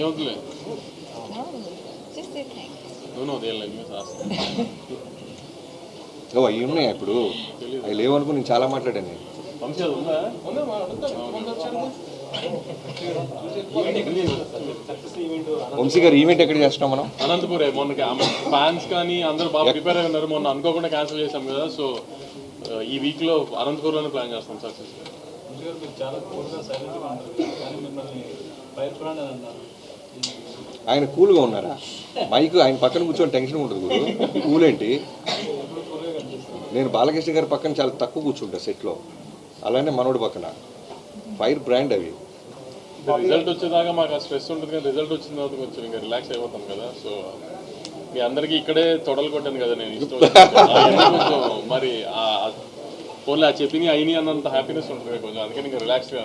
ఏమవుతులే Just say thanks. నువ్వు దేని అవి ఉన్నాయా ఇప్పుడు? అవి లేవనుకో నేను చాలా మాట్లాడాను. వంశీ అది ఉందా? వంశీ గారు ఈవెంట్ ఎక్కడ చేస్తున్నాం మనం? అనంతపురే. మొన్న ఫ్యాన్స్ కానీ అందరూ బాగా ప్రిపేర్ అయి ఉన్నారు. మొన్న అనుకోకుండా క్యాన్సిల్ చేశాం కదా, సో ఈ వీక్లో అనంతపురంలోనే ప్లాన్ చేస్తాం సక్సెస్. ఆయన కూల్గా ఉన్నారా? మైక్ ఆయన పక్కన కూర్చొని టెన్షన్ ఉంటుంది గురు. కూల్ ఏంటి? నేను బాలకృష్ణ గారి పక్కన చాలా తక్కువ కూర్చుంటా సెట్లో, అలానే మనోడి పక్కన. ఫైర్ బ్రాండ్ అవి. రిజల్ట్ వచ్చేదాకా మాకు ఆ స్ట్రెస్ ఉంటుంది, కానీ రిజల్ట్ వచ్చిన తర్వాత కొంచెం ఇంకా రిలాక్స్ అయిపోతాం కదా. సో మీ అందరికీ ఇక్కడే తొడలు కొట్టాను కదా నేను, ఇష్టం కొంచెం మరి ఫోన్లో చెప్పినవి అయినాయి అన్నంత హ్యాపీనెస్ ఉంటుంది కొంచెం, అందుకని ఇంకా రిలాక్స్గా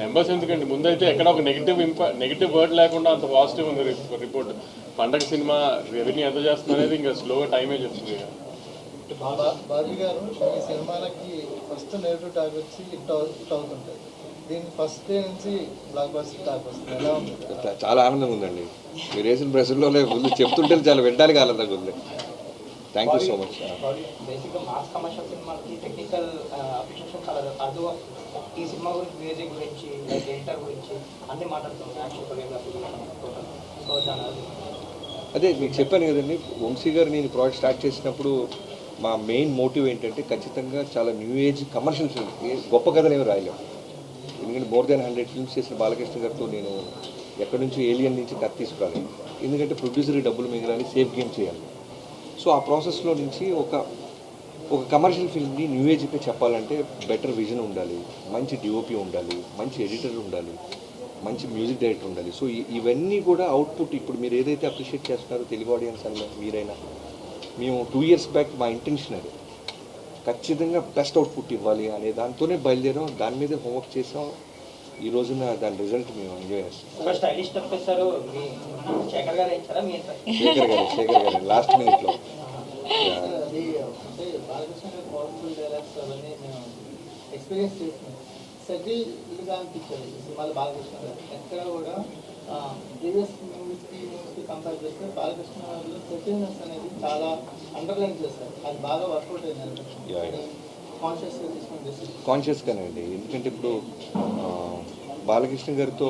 నెంబర్స్ ఎందుకండి. ముందైతే ఎక్కడ ఒక నెగిటివ్ వర్డ్ లేకుండా అంత పాజిటివ్ ఉంది రిపోర్ట్. పండగ సినిమా రెవెన్యూ ఎంత చేస్తుంది అనేది ఇంకా స్లోగా టైమే చెప్తుంది. బాబీ గారు ఈ సినిమాలకి ఫస్ట్ నెగిటివ్ టాక్ వచ్చి హిట్ అవుతుంటుంది, దీనికి ఫస్ట్ డే నుంచి బ్లాక్ బస్టర్ టాక్ వస్తుంది, ఎలా ఉంది? చాలా ఆనందంగా ఉందండి. మీరు వేసిన ప్రశ్నలో ముందు చెప్తుంటే చాలా వినడానికి ఆనందంగా ఉంది. Thank you so much. బేసిక్గా మాస్ కమర్షియల్ సినిమాకి టెక్నికల్ అప్రిషియేషన్ చాలా అర్థం. ఈ సినిమా గురించి, మ్యూజిక్ గురించి, లైక్ ఎడిటర్ గురించి అన్నీ మాట్లాడుతున్నాం, యాక్షన్ కొరియోగ్రఫీ. సో దాని అదే మీకు చెప్పాను కదండి, వంశీ గారు నేను ప్రాజెక్ట్ స్టార్ట్ చేసినప్పుడు మా మెయిన్ మోటివ్ ఏంటంటే ఖచ్చితంగా చాలా న్యూ ఏజ్ కమర్షియల్ ఫిల్మ్, గొప్ప కథలు ఏమి రాయలేము. ఎందుకంటే మోర్ దాన్ 100 ఫిల్మ్స్ చేసిన బాలకృష్ణ గారితో నేను ఎక్కడి నుంచి ఏలియన్ నుంచి కథ తీసుకురాలి. ఎందుకంటే ప్రొడ్యూసర్కి డబ్బులు మిగలాలి, సేఫ్ గేమ్ చేయాలి. సో ఆ ప్రాసెస్లో నుంచి ఒక కమర్షియల్ ఫిల్మ్ని న్యూ ఏజ్కి చెప్పాలంటే బెటర్ విజన్ ఉండాలి, మంచి డిఓపి ఉండాలి, మంచి ఎడిటర్ ఉండాలి, మంచి మ్యూజిక్ డైరెక్టర్ ఉండాలి. సో ఇవన్నీ కూడా అవుట్పుట్ ఇప్పుడు మీరు ఏదైతే అప్రిషియేట్ చేస్తున్నారో తెలుగు ఆడియన్స్ అన్న మీరైనా, మేము 2 years బ్యాక్ మా ఇంటెన్షన్ అది ఖచ్చితంగా బెస్ట్ అవుట్పుట్ ఇవ్వాలి అనే దాంతోనే బయలుదేరాం, దాని మీదే హోంవర్క్ చేసాం. ఈ రోజున దాని రిజల్ట్ మేము ఎంజాయ్ చేస్తాం. శేఖర్ గారు లాస్ట్ మినిట్లో బాలకృష్ణ గారు పవర్ఫుల్ డైలాగ్స్ అవన్నీ మేము ఎక్స్పీరియన్స్ చేస్తున్నాం. సెటిల్గా అనిపించారు ఈ సినిమాలో బాలకృష్ణ గారు. ఎక్కడ కూడా ప్రీవియస్ మూవీస్కి కంపేర్ చేస్తే బాలకృష్ణ గారిలో సెటిల్నెస్ అనేది చాలా అండర్లైన్ చేస్తారు. అది బాగా వర్కౌట్ అయింది కాన్షియస్గా తీసుకుని డెసిషన్. కాన్షియస్గానే అండి. ఎందుకంటే ఇప్పుడు బాలకృష్ణ గారితో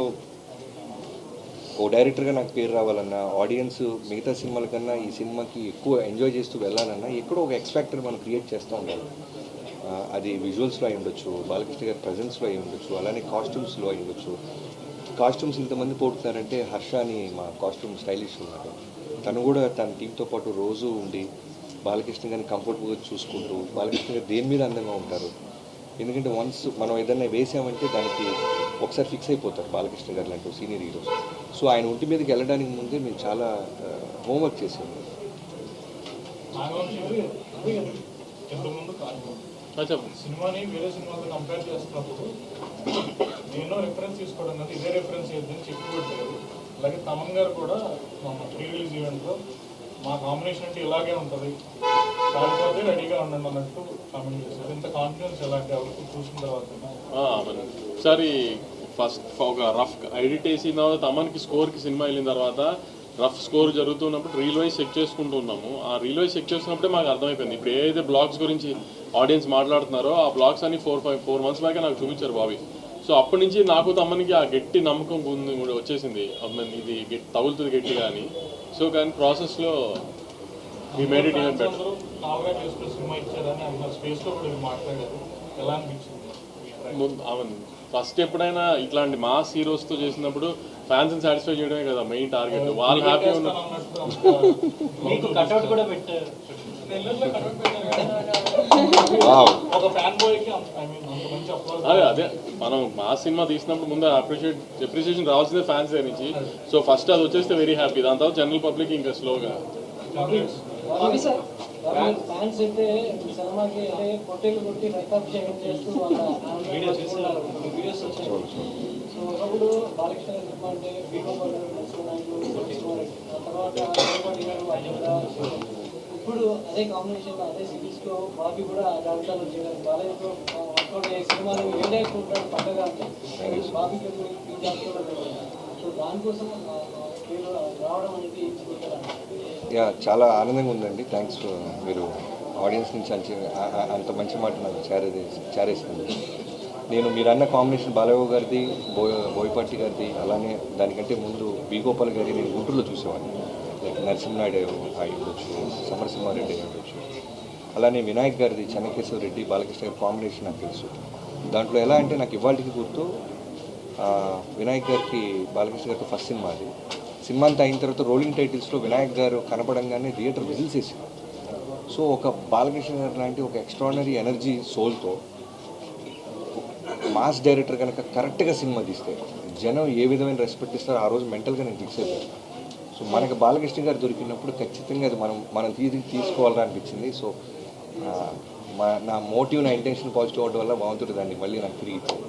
ఓ డైరెక్టర్గా నాకు పేరు రావాలన్నా, ఆడియన్స్ మిగతా సినిమాల కన్నా ఈ సినిమాకి ఎక్కువ ఎంజాయ్ చేస్తూ వెళ్ళాలన్నా ఎక్కడో ఒక ఎక్స్‌ఫ్యాక్టర్ మనం క్రియేట్ చేస్తూ ఉండాలి. అది విజువల్స్లో అయి ఉండొచ్చు, బాలకృష్ణ గారి ప్రజెన్స్లో అయి ఉండొచ్చు, అలానే కాస్ట్యూమ్స్లో అయి ఉండొచ్చు. కాస్ట్యూమ్స్ ఇంతమంది పోతున్నారంటే హర్ష అని మా కాస్ట్యూమ్ స్టైలిష్ ఉన్నారు, తను కూడా తన టీంతో పాటు రోజు ఉండి బాలకృష్ణ గారిని కంఫర్టబుల్గా చూసుకుంటూ, బాలకృష్ణ గారు దేని మీద అందంగా ఉంటారు. ఎందుకంటే వన్స్ మనం ఏదైనా వేసామంటే దానికి ఒకసారి ఫిక్స్ అయిపోతారు బాలకృష్ణ గారు లాంటి సీనియర్ హీరోస్. సో ఆయన ఒంటి మీదకి వెళ్ళడానికి ముందే మేము చాలా హోంవర్క్ చేసాము. సినిమాని వేరే సినిమాతో కంపేర్ చేస్తున్నప్పుడు నేను రిఫరెన్స్ తీసుకోవడం అంటే ఇదే రిఫరెన్స్ ఏదని చెప్పి పెట్టారు. అలాగే తమన్ గారు కూడా ప్రీ రిలీజ్ ఈవెంట్లో మా కాంబినేషన్ అంటే ఇలాగే ఉంటుంది, కాకపోతే రెడీగా ఉండండి అన్నట్టు కామెంట్ చేశారు. ఇంత కాన్ఫిడెన్స్ ఎలాంటి ఎవరికి చూసిన తర్వాత ఒకసారి ఫస్ట్ ఒక రఫ్ ఎడిట్ వేసిన తర్వాత తమన్కి స్కోర్కి సినిమా వెళ్ళిన తర్వాత రఫ్ స్కోర్ జరుగుతున్నప్పుడు రీల్ వైజ్ చెక్ చేసుకుంటూ ఉన్నాము. ఆ రీల్ వైజ్ చెక్ చేస్తున్నప్పుడే మాకు అర్థమైపోయింది ఇప్పుడు ఏదైతే బ్లాగ్స్ గురించి ఆడియన్స్ మాట్లాడుతున్నారో ఆ బ్లాగ్స్ అన్ని 4 months బ్యాకే నాకు చూపించారు బాబీ. సో అప్పటి నుంచి నాకు తమ్మనికి ఆ గట్టి నమ్మకం వచ్చేసింది, ఇది తగులుతుంది గట్టిగా అని. సో కానీ ప్రాసెస్లో ఈ made it even better. First ఎప్పుడైనా ఇట్లాంటి మాస్ హీరోస్తో చేసినప్పుడు ఫ్యాన్స్ని సాటిస్ఫై చేయడమే కదా మెయిన్ టార్గెట్. వాళ్ళు హ్యాపీగా ఉన్నారు. అదే మనం మా సినిమా తీసినప్పుడు ముందు అప్రిషియేషన్ రావాల్సిందే ఫ్యాన్స్ దగ్గర నుంచి. సో ఫస్ట్ అది వచ్చేస్తే వెరీ హ్యాపీ, దాని తర్వాత జనరల్ పబ్లిక్ ఇంకా స్లోగా. ఫ్యాన్స్ అయితే సినిమాకి అంటే పొట్టేలు కొట్టి మేకప్ చేస్తూ వీడియోస్ వచ్చాయి. సో ఒకప్పుడు బాలకృష్ణ సినిమా అంటే బీమా తర్వాత ఇప్పుడు అదే కాంబినేషన్లో అదే సిరీస్లో బాబీ కూడా జాబితాలో చేయడం బాలయ్యతో చూడండి ఈ సినిమాని ఏడే చూడడానికి పక్కగా అంటే బాబీ సో దానికోసం మీరు రావడం అనేది యా చాలా ఆనందంగా ఉందండి. థ్యాంక్స్ మీరు ఆడియన్స్ నుంచి అంత మంచి మాట నాకు చేరేసింది. నేను మీరు అన్న కాంబినేషన్ బాలయ్య గారిది, బోయపాటి గారిది, అలానే దానికంటే ముందు బి గోపాల్ గారి నేను గుంటూరులో చూసేవాడిని. లైక్ నరసింహనాయుడు అయి ఉండొచ్చు, సమరసింహారెడ్డి అయి ఉండొచ్చు, అలానే వినాయక్ గారిది చెన్నకేశ్వర రెడ్డి, బాలకృష్ణ గారి కాంబినేషన్ నాకు తెలుసు. దాంట్లో ఎలా అంటే నాకు ఇవాళకి గుర్తు వినాయక్ గారికి బాలకృష్ణ గారితో ఫస్ట్ సినిమా అది. సినిమా అంతా అయిన తర్వాత రోలింగ్ టైటిల్స్లో వినాయక్ గారు కనపడంగానే థియేటర్ విజిల్స్ వేసింది. సో ఒక బాలకృష్ణ గారు లాంటి ఒక ఎక్స్ట్రాడినరీ ఎనర్జీ సోల్తో మాస్ డైరెక్టర్ కనుక కరెక్ట్గా సినిమా తీస్తే జనం ఏ విధమైన రెస్పెక్ట్ ఇస్తారో ఆ రోజు మెంటల్గా నేను ఫిక్స్ అయిపోయాను. సో మనకు బాలకృష్ణ గారు దొరికినప్పుడు ఖచ్చితంగా అది మనం తీసుకోవాలని అనిపించింది. సో నా మోటివ్, నా ఇంటెన్షన్ పాజిటివ్ అవడం వల్ల బాగుంటుంది దాన్ని మళ్ళీ నాకు తిరిగి ఇచ్చింది.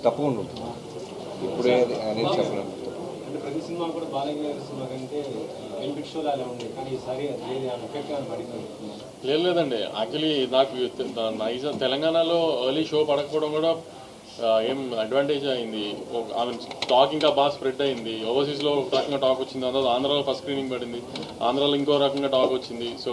తప్పకుండా ఉంటుంది. ఇప్పుడే అనేది చెప్పలేము. అంటే ప్రతి సినిమా కూడా బాలయ్య గారి సినిమా కంటే బెనిఫిట్ షోలు అలా ఉంది, కానీ ఈసారి అది ఎఫెక్ట్ పడింది. లేదండి, యాక్చువల్లీ నాకు తెలంగాణలో ఎర్లీ షో పడకపోవడం కూడా ఏం అడ్వాంటేజ్ అయింది. ఐ మీన్ టాక్ ఇంకా బాగా స్ప్రెడ్ అయింది. ఓవర్సీస్లో ఒక రకంగా టాక్ వచ్చింది, అందులో ఆంధ్రాలో ఫస్ట్ స్క్రీనింగ్ పడింది, ఆంధ్రాలో ఇంకో రకంగా టాక్ వచ్చింది. సో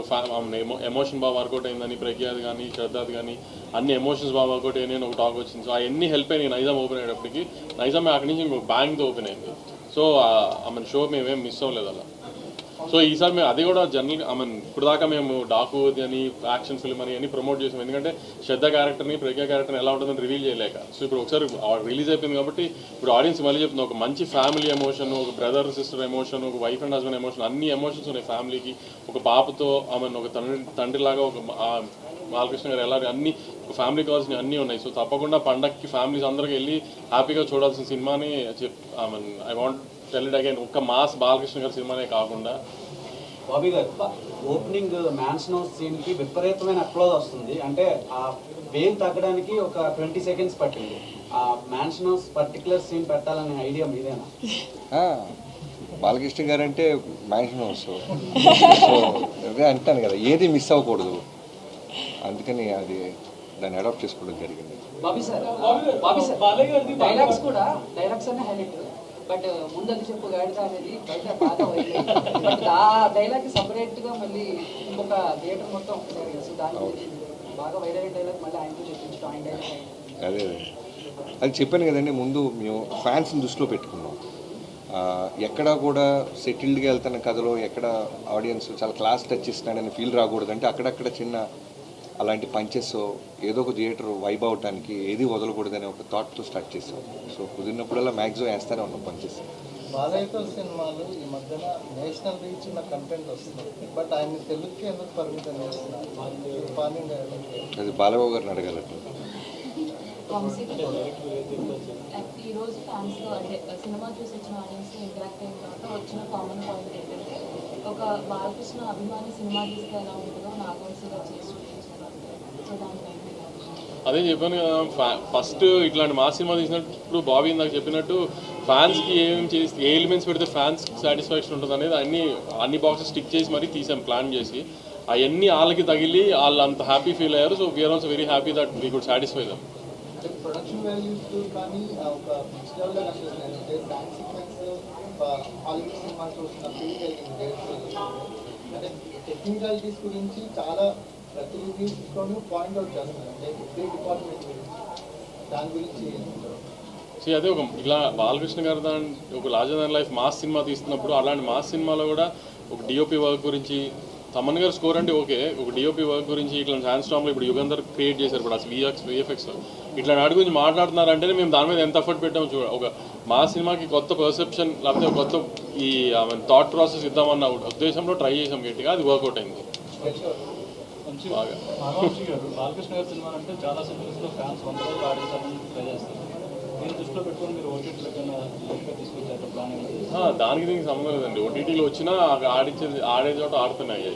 ఎమోషన్ బాగా వర్కౌట్ అయిందని ప్రఖ్యాతి కానీ శ్రద్ధాది కానీ అన్ని ఎమోషన్స్ బాగా వర్కౌట్ అయ్యాయని ఒక టాక్ వచ్చింది. సో అవన్నీ హెల్ప్ అయినాయి. నైజాం ఓపెన్ అయ్యేటప్పటికి నైజాం అక్కడి నుంచి ఇంకొక బ్యాంక్తో ఓపెన్ అయింది. సో ఐ మీన్ షో మేమేం మిస్ అవ్వలేదు అలా. సో ఈసారి మేము అది కూడా జనరల్గా ఐ మీన్ ఇప్పుడు దాకా మేము డాకు అని యాక్షన్ ఫిల్మ్ అని ప్రమోట్ చేసాం. ఎందుకంటే శ్రద్ధ క్యారెక్టర్ని ప్రజ్ఞా క్యారెక్టర్ని ఎలా ఉంటుందని రివీల్ చేయలేక. సో ఇప్పుడు ఒకసారి రిలీజ్ అయిపోయింది కాబట్టి ఇప్పుడు ఆడియన్స్ మళ్ళీ చెప్తుంది, ఒక మంచి ఫ్యామిలీ ఎమోషన్, ఒక బ్రదర్ సిస్టర్ ఎమోషన్, ఒక వైఫ్ అండ్ హస్బెండ్ ఎమోషన్, అన్ని ఎమోషన్స్ ఉన్నాయి ఫ్యామిలీకి. ఒక పాపతో ఐ మీన్ ఒక తండ్రిలాగా ఒక బాలకృష్ణ గారు ఎలా అన్ని ఒక ఫ్యామిలీ కావాల్సిన అన్నీ ఉన్నాయి. సో తప్పకుండా పండగకి ఫ్యామిలీస్ అందరికి వెళ్ళి హ్యాపీగా చూడాల్సిన సినిమాని I mean I want tell it again, ఒక్క మాస్ బాలకృష్ణ గారి సినిమానే కాకుండా. బాబీ గారు ఓపెనింగ్ మ్యాన్షన్ హౌస్ సీన్కి విపరీతమైన అప్లోజ్ వస్తుంది. అంటే ఆ వేవ్ తగ్గడానికి ఒక 20 seconds పట్టింది. ఆ మ్యాన్షన్ హౌస్ పర్టికులర్ సీన్ పెట్టాలనే ఐడియా మీదేనా? బాలకృష్ణ గారు అంటే మ్యాన్షన్ హౌస్. సో అదే అంటాను కదా, ఏది మిస్ అవ్వకూడదు, అందుకని అది దాన్ని అడాప్ట్ చేసుకోవడం జరిగింది. బాబీ సార్ డైలాగ్స్ అనే హైలైట్, బట్ ముందని చెప్పు గాడిద అనేది బయట బాగా వైరల్. బట్ ఆ డైలాగ్ సపరేట్గా మళ్ళీ ఇంకొక థియేటర్ మొత్తం ఒకసారి, సో దాని గురించి బాగా వైరల్ డైలాగ్ మళ్ళీ ఆయనతో చెప్పించడం, ఆయన డైలాగ్ అదే అది చెప్పాను కదండి. ముందు మేము ఫ్యాన్స్ని దృష్టిలో పెట్టుకున్నాం. ఎక్కడా కూడా సెటిల్డ్గా వెళ్తున్న కథలో ఎక్కడ ఆడియన్స్ చాలా క్లాస్ టచ్ ఇస్తున్నాడని ఫీల్ రాకూడదంటే అక్కడక్కడ చిన్న అలాంటి పంచెస్ ఏదో ఒక థియేటర్ వైబ్ అవటానికి ఏది వదలకూడదని ఒక థాట్తో స్టార్ట్ చేసాం. సో కుదిరినప్పుడల్లా మ్యాక్సిమం వేస్తూనే ఉన్నాం పంచెస్. బాలయ్య సినిమాలు ఈ మధ్యన నేషనల్ రీచ్ ఉన్న కంటెంట్ వస్తుంది, బట్ ఆయన తెలుగుకి ఎందుకు పరిమితం చేస్తున్నారు? అది బాలయ్య గారిని అడగాలండి. ఈరోజు ఫ్యాన్స్లో అంటే సినిమా చూసి వచ్చిన ఆడియన్స్తో ఇంటరాక్ట్ అయిన తర్వాత వచ్చిన కామన్ పాయింట్ ఏంటంటే, ఒక బాలకృష్ణ అభిమాని సినిమా తీస్తే ఎలా ఉంటుందో నాగవంశీగా చేసి చూపించారు. సో దాని అదే చెప్పాను కదా, ఫస్ట్ ఇట్లాంటి మా సినిమా తీసినప్పుడు బాబీ ఇందాక చెప్పినట్టు ఫ్యాన్స్కి ఏమేమి చేసి ఏ ఎలిమెంట్స్ పెడితే ఫ్యాన్స్ సాటిస్ఫాక్షన్ ఉంటుంది అనేది అన్ని బాక్సెస్ స్టిక్ చేసి మరీ తీసాం ప్లాన్ చేసి. అవన్నీ వాళ్ళకి తగిలి వాళ్ళు అంత హ్యాపీ ఫీల్ అయ్యారు. So we are also very happy that we could satisfy them. Production values కానీ ఒక డిజిటల్గా కనిపిస్తుంది. అంటే డాన్స్ సీక్వెన్స్ హాలీవుడ్ సినిమా చూసిన ఫీల్ కలిగింది. అంటే టెక్నికాలిటీస్ గురించి చాలా ప్రతి రివ్యూస్లోనూ పాయింట్ అవుట్ చేస్తున్నారు. అంటే డిపార్ట్మెంట్ గురించి దాని గురించి అదే ఒక ఇలా బాలకృష్ణ గారు ఒక larger than life mass cinema తీస్తున్నప్పుడు అలాంటి మాస్ సినిమాలో కూడా ఒక డిఓపి వర్క్ గురించి, తమన్ గారు స్కోర్ అంటే ఓకే, ఒక డిఓపి వర్క్ గురించి ఇట్లాంటి హ్యాండ్ స్టామ్లో ఇప్పుడు యుగంధర్ క్రియేట్ చేశారు. ఇప్పుడు అసలు విఎఫ్ఎక్స్ ఇట్లా వాటి గురించి మాట్లాడుతున్నారంటేనే మేము దాని మీద ఎంత ఎఫర్ట్ పెట్టాము చూడ. ఒక మా సినిమాకి కొత్త పర్సెప్షన్ లేకపోతే కొత్త ఈ థాట్ ప్రాసెస్ ఇద్దామన్న ఉద్దేశంలో ట్రై చేసాం గట్టిగా, అది వర్కౌట్ అయింది బాగా. నాగవంశీ గారు బాలకృష్ణ గారి సినిమా అంటే చాలా సినిమాస్లో ఫ్యాన్స్ 100 రోజులు ఆడించాలని ట్రై చేస్తారు. మీరు దృష్టిలో పెట్టుకొని మీరు ఓటీటీలో తీసుకొచ్చారు ప్లాన్? దానికి దీనికి సంబంధం లేదండి. ఓటీటీలో వచ్చినా ఆడే చోట ఆడుతున్నాయి.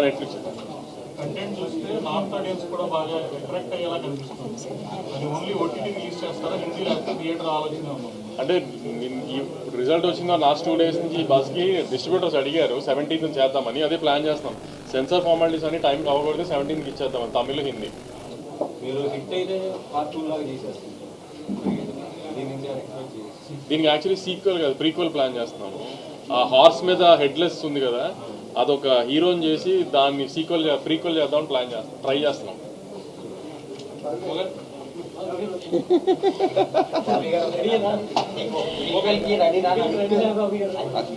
నెట్ఫ్లిక్స్ కంటెంట్ చూస్తే నార్త్ ఆడియన్స్ కూడా బాగా అట్రాక్ట్ అయ్యేలా కనిపిస్తుంది. అది ఓన్లీ ఓటీటీ రిలీజ్ చేస్తారా, హిందీ లేకపోతే థియేటర్ ఆలోచన ఉందా? అంటే ఈ రిజల్ట్ వచ్చిందో లాస్ట్ 2 days నుంచి ఈ బస్కి డిస్ట్రిబ్యూటర్స్ అడిగారు 17th చేద్దామని, అదే ప్లాన్ చేస్తాం. సెన్సార్ ఫార్మాలిటీస్ అని టైం అవ్వకూడదు, 17th ఇచ్చేద్దామని తమిళ్ హిందీ. మీరు హిట్ అయితే కార్టూన్ లాగా చేసేస్తుంది. దీనికి యాక్చువల్లీ సీక్వెల్ కాదు, ప్రీక్వెల్ ప్లాన్ చేస్తున్నాము. ఆ హార్స్ మీద హెడ్లెస్ ఉంది కదా, అదొక హీరోని చేసి దాన్ని ప్రీక్వెల్ చేద్దామని ట్రై చేస్తున్నాం.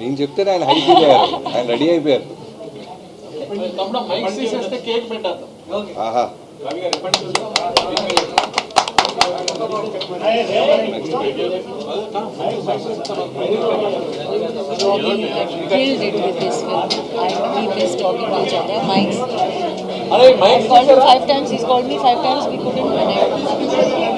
నేను చెప్తే ఆయన హై ఫీల్ అయ్యారు, ఆయన రెడీ అయిపోయారు. కేక్ పెట్టేద్దాం. ఆహా Killed it with this film. We just talking to each other. Mike's. I called him 5 times. He's called me 5 times. We couldn't connect.